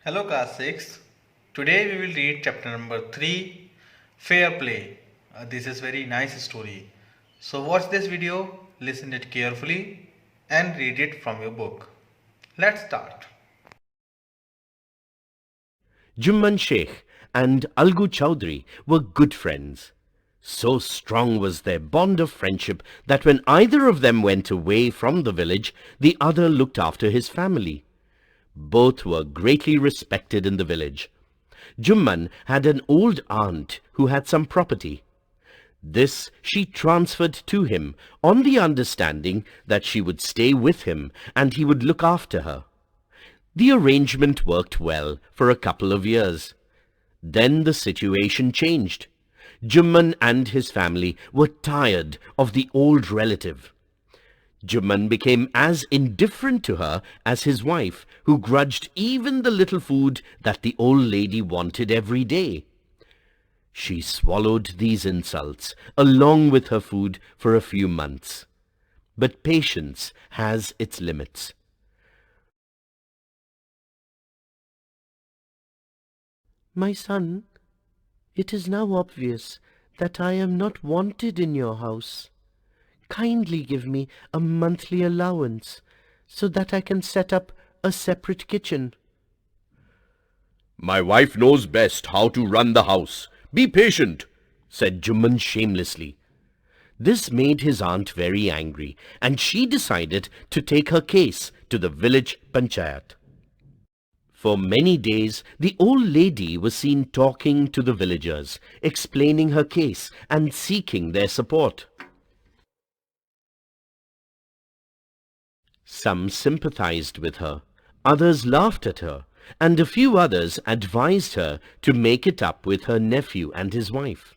Hello class 6. Today we will read chapter number 3, Fair Play. This is very nice story. So watch this video, listen it carefully and read it from your book. Let's start. Jumman Sheikh and Algu Chowdhury were good friends. So strong was their bond of friendship that when either of them went away from the village, the other looked after his family. Both were greatly respected in the village. Jumman had an old aunt who had some property. This she transferred to him on the understanding that she would stay with him and he would look after her. The arrangement worked well for a couple of years. Then the situation changed. Jumman and his family were tired of the old relative. Jumman became as indifferent to her as his wife, who grudged even the little food that the old lady wanted every day. She swallowed these insults along with her food for a few months. But patience has its limits. My son, it is now obvious that I am not wanted in your house. Kindly give me a monthly allowance so that I can set up a separate kitchen. My wife knows best how to run the house. Be patient, said Jumman shamelessly. This made his aunt very angry, and she decided to take her case to the village panchayat. For many days, the old lady was seen talking to the villagers, explaining her case and seeking their support. Some sympathized with her, others laughed at her, and a few others advised her to make it up with her nephew and his wife.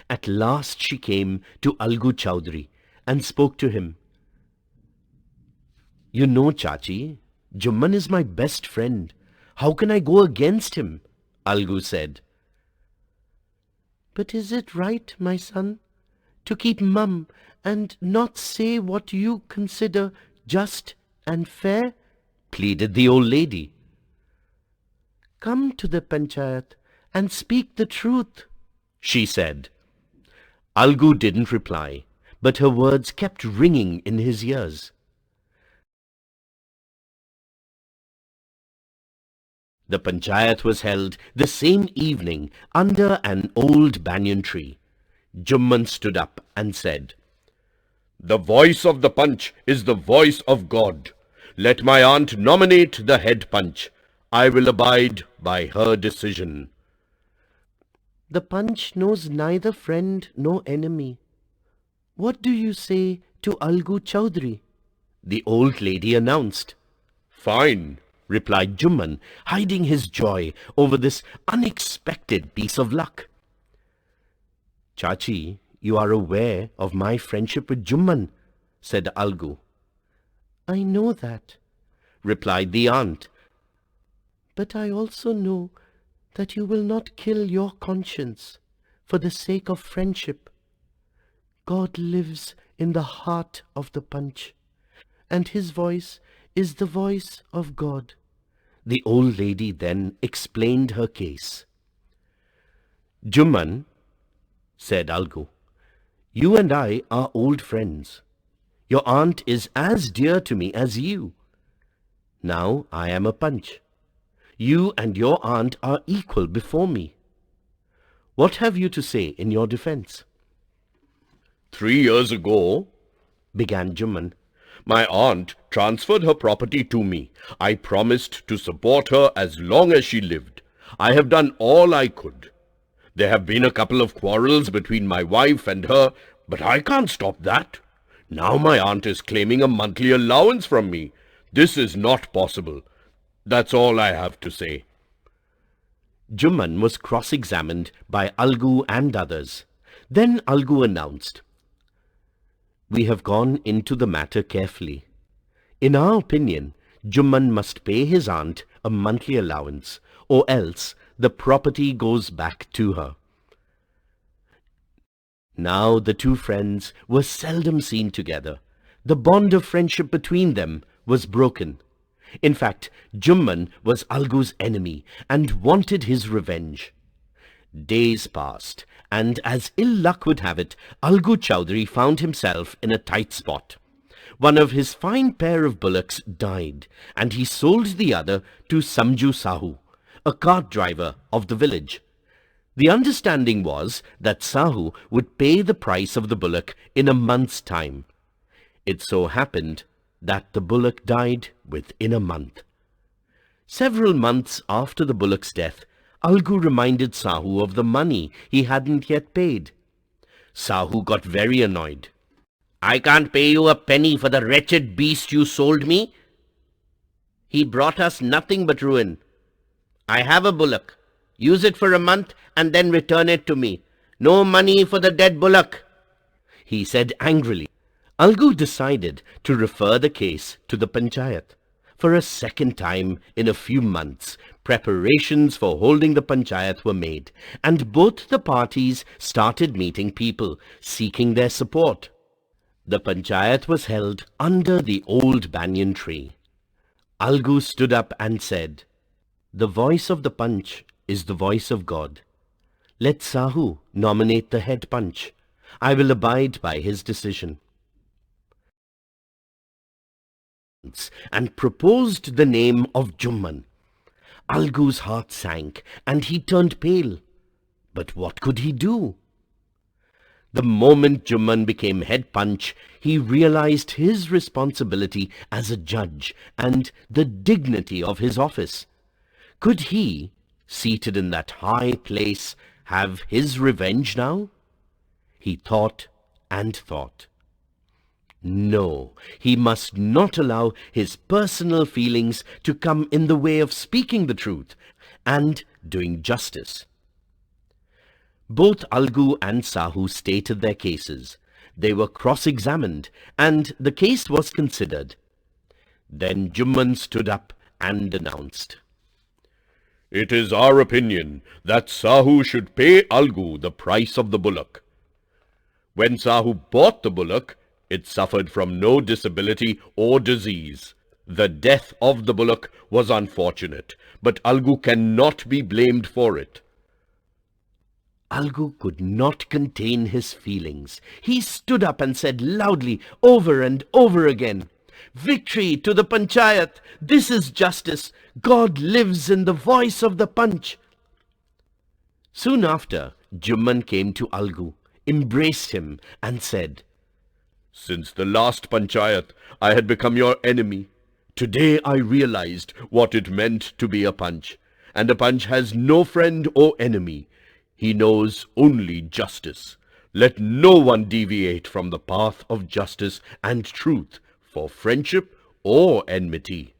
At last she came to Algu Chowdhury and spoke to him. You know, Chachi, Jumman is my best friend. How can I go against him? Algu said. But is it right, my son, to keep mum and not say what you consider just and fair? Pleaded the old lady. Come to the panchayat and speak the truth, she said. Algu didn't reply, but her words kept ringing in his ears. The panchayat was held the same evening under an old banyan tree. Jumman stood up and said, The voice of the punch is the voice of God. Let my aunt nominate the head punch. I will abide by her decision. The punch knows neither friend nor enemy. What do you say to Algu Chowdhury? The old lady announced. Fine, replied Jumman, hiding his joy over this unexpected piece of luck. Chachi, you are aware of my friendship with Jumman, said Algu. I know that, replied the aunt. But I also know that you will not kill your conscience for the sake of friendship. God lives in the heart of the punch, and his voice is the voice of God. The old lady then explained her case. Jumman, said Algu, you and I are old friends. Your aunt is as dear to me as you. Now I am a punch. You and your aunt are equal before me. What have you to say in your defense? 3 years ago, began Jumman, my aunt transferred her property to me. I promised to support her as long as she lived. I have done all I could. There have been a couple of quarrels between my wife and her, but I can't stop that. Now my aunt is claiming a monthly allowance from me. This is not possible. That's all I have to say. Jumman was cross-examined by Algu and others. Then Algu announced, We have gone into the matter carefully. In our opinion, Jumman must pay his aunt a monthly allowance, or else the property goes back to her. Now the two friends were seldom seen together. The bond of friendship between them was broken. In fact, Jumman was Algu's enemy and wanted his revenge. Days passed, and as ill luck would have it, Algu Chowdhury found himself in a tight spot. One of his fine pair of bullocks died, and he sold the other to Samju Sahu, a cart driver of the village. The understanding was that Sahu would pay the price of the bullock in a month's time. It so happened that the bullock died within a month. Several months after the bullock's death, Algu reminded Sahu of the money he hadn't yet paid. Sahu got very annoyed. "I can't pay you a penny for the wretched beast you sold me. He brought us nothing but ruin. I have a bullock. Use it for a month and then return it to me. No money for the dead bullock," he said angrily. Algu decided to refer the case to the panchayat. For a second time in a few months, preparations for holding the panchayat were made, and both the parties started meeting people, seeking their support. The panchayat was held under the old banyan tree. Algu stood up and said, "The voice of the Panch is the voice of God. Let Sahu nominate the head Panch. I will abide by his decision." And proposed the name of Jumman. Algu's heart sank, and he turned pale. But what could he do? The moment Jumman became head Panch, he realized his responsibility as a judge and the dignity of his office. Could he, seated in that high place, have his revenge now? He thought and thought. No, he must not allow his personal feelings to come in the way of speaking the truth and doing justice. Both Algu and Sahu stated their cases. They were cross-examined, and the case was considered. Then Jumman stood up and announced, "It is our opinion that Sahu should pay Algu the price of the bullock. When Sahu bought the bullock, it suffered from no disability or disease. The death of the bullock was unfortunate, but Algu cannot be blamed for it." Algu could not contain his feelings. He stood up and said loudly, over and over again, "Victory to the panchayat! This is justice! God lives in the voice of the Panch!" Soon after, Jumman came to Algu, embraced him, and said, "Since the last panchayat, I had become your enemy. Today I realized what it meant to be a Panch, and a Panch has no friend or enemy. He knows only justice. Let no one deviate from the path of justice and truth for friendship or enmity."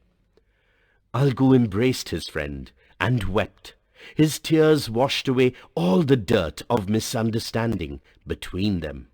Algu embraced his friend and wept. His tears washed away all the dirt of misunderstanding between them.